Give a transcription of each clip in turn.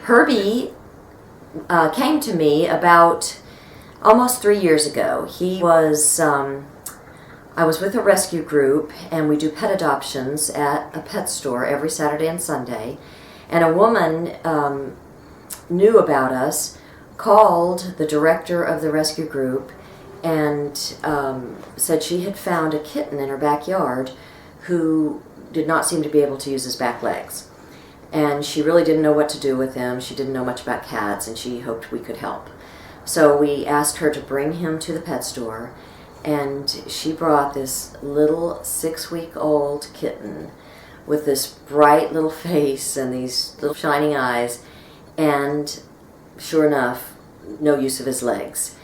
Herbie came to me about almost 3 years ago. I was with a rescue group, and we do pet adoptions at a pet store every Saturday and Sunday. And a woman knew about us, called the director of the rescue group, and said she had found a kitten in her backyard who did not seem to be able to use his back legs. And she really didn't know what to do with him. She didn't know much about cats, and she hoped we could help. So we asked her to bring him to the pet store, and she brought this little 6-week-old kitten with this bright little face and these little shining eyes, and sure enough, no use of his legs.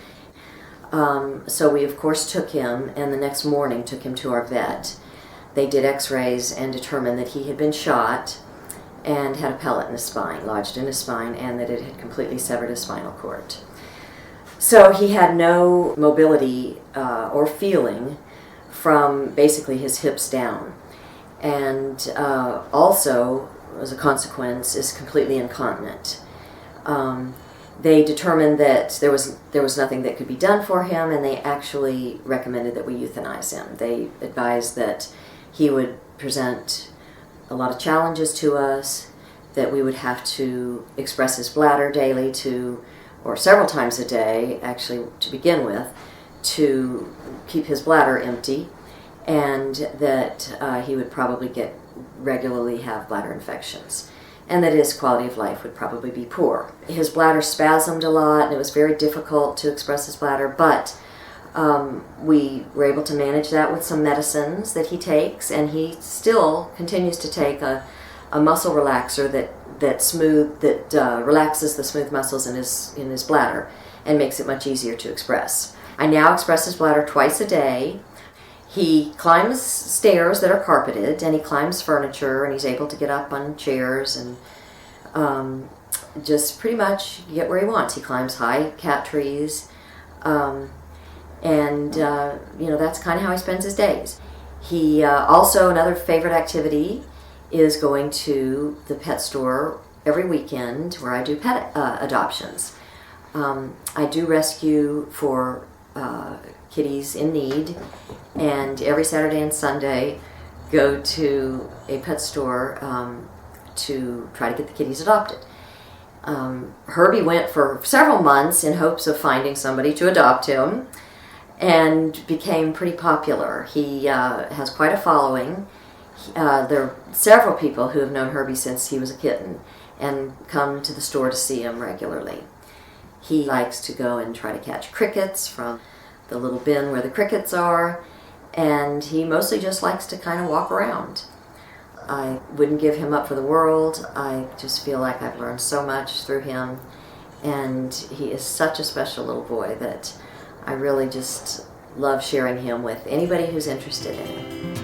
So we of course took him, and the next morning took him to our vet. They did x-rays and determined that he had been shot and had a pellet in his spine, lodged in his spine, and that it had completely severed his spinal cord. So he had no mobility or feeling from basically his hips down. And also, as a consequence, is completely incontinent. They determined that there was nothing that could be done for him, and they actually recommended that we euthanize him. They advised that he would present a lot of challenges to us, that we would have to express his bladder daily or several times a day, actually, to begin with, to keep his bladder empty, and that he would probably regularly have bladder infections, and that his quality of life would probably be poor. His bladder spasmed a lot, and it was very difficult to express his bladder, but we were able to manage that with some medicines that he takes, and he still continues to take a muscle relaxer that relaxes the smooth muscles in his bladder and makes it much easier to express. I now express his bladder twice a day. He climbs stairs that are carpeted, and he climbs furniture, and he's able to get up on chairs and just pretty much get where he wants. He climbs high cat trees, and that's kind of how he spends his days. He also, another favorite activity is going to the pet store every weekend, where I do pet adoptions. I do rescue for kitties in need, and every Saturday and Sunday go to a pet store to try to get the kitties adopted. Herbie went for several months in hopes of finding somebody to adopt him, and became pretty popular. He has quite a following. There are several people who have known Herbie since he was a kitten and come to the store to see him regularly. He likes to go and try to catch crickets from the little bin where the crickets are, and he mostly just likes to kind of walk around. I wouldn't give him up for the world. I just feel like I've learned so much through him, and he is such a special little boy that I really just love sharing him with anybody who's interested in him.